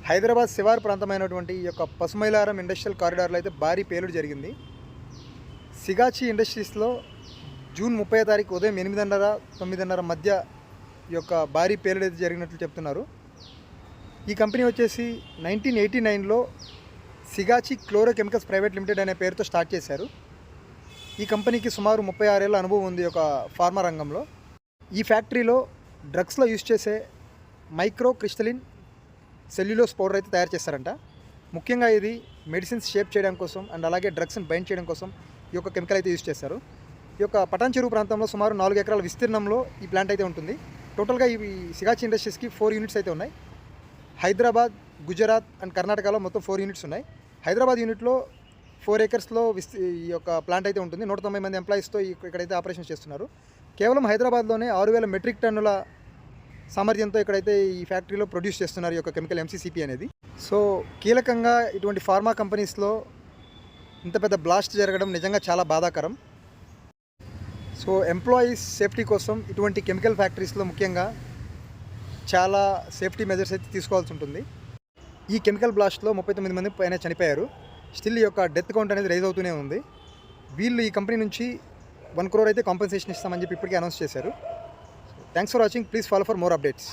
హైదరాబాద్ శివారు ప్రాంతమైనటువంటి ఈ యొక్క పసుమైలారం ఇండస్ట్రియల్ కారిడార్లో అయితే భారీ పేలుడు జరిగింది. సిగాచి ఇండస్ట్రీస్లో జూన్ 30వ తారీఖు ఉదయం 8:30, 9:30 మధ్య ఈ యొక్క భారీ పేలుడు అయితే జరిగినట్లు చెప్తున్నారు. ఈ కంపెనీ వచ్చేసి 1989లో Sigachi chloro chemicals private limited అనే పేరుతో స్టార్ట్ చేశారు. ఈ కంపెనీకి సుమారు 36 ఏళ్ళ అనుభవం ఉంది ఒక ఫార్మా రంగంలో. ఈ ఫ్యాక్టరీలో డ్రగ్స్లో యూజ్ చేసే మైక్రో క్రిస్టలిన్ సెల్యులోస్ పౌడర్ అయితే తయారు చేస్తారంట. ముఖ్యంగా ఇది మెడిసిన్స్ షేప్ చేయడం కోసం అండ్ అలాగే డ్రగ్స్ని బైండ్ చేయడం కోసం ఈ యొక్క కెమికల్ అయితే యూజ్ చేస్తారు. ఈ యొక్క పటాన్ చెరువు ప్రాంతంలో సుమారు 4 ఎకరాల విస్తీర్ణంలో ఈ ప్లాంట్ అయితే ఉంటుంది. టోటల్గా ఇవి సిగాచి ఇండస్ట్రీస్కి 4 యూనిట్స్ అయితే ఉన్నాయి. హైదరాబాద్, గుజరాత్ అండ్ కర్ణాటకలో మొత్తం 4 యూనిట్స్ ఉన్నాయి. హైదరాబాద్ యూనిట్లో 4 ఏకర్స్లో ఈ యొక్క ప్లాంట్ అయితే ఉంటుంది. 190 మంది ఎంప్లాయీస్తో ఇక్కడైతే ఆపరేషన్ చేస్తున్నారు. కేవలం హైదరాబాద్లోనే 6,000 మెట్రిక్ టన్నుల సామర్థ్యంతో ఇక్కడైతే ఈ ఫ్యాక్టరీలో ప్రొడ్యూస్ చేస్తున్నారు ఈ యొక్క కెమికల్ MCCP అనేది. సో కీలకంగా ఇటువంటి ఫార్మా కంపెనీస్లో ఇంత పెద్ద బ్లాస్ట్ జరగడం నిజంగా చాలా బాధాకరం. సో ఎంప్లాయీస్ సేఫ్టీ కోసం ఇటువంటి కెమికల్ ఫ్యాక్టరీస్లో ముఖ్యంగా చాలా సేఫ్టీ మెజర్స్ అయితే తీసుకోవాల్సి ఉంటుంది. ఈ కెమికల్ బ్లాస్ట్లో 39 మంది పైన చనిపోయారు. స్టిల్ ఈ యొక్క డెత్ కౌంట్ అనేది రైజ్ అవుతూనే ఉంది. వీళ్ళు ఈ కంపెనీ నుంచి 1 crore అయితే కాంపెన్సేషన్ ఇస్తామని చెప్పి ఇప్పటికే అనౌన్స్ చేశారు. Thanks for watching. Please follow for more updates.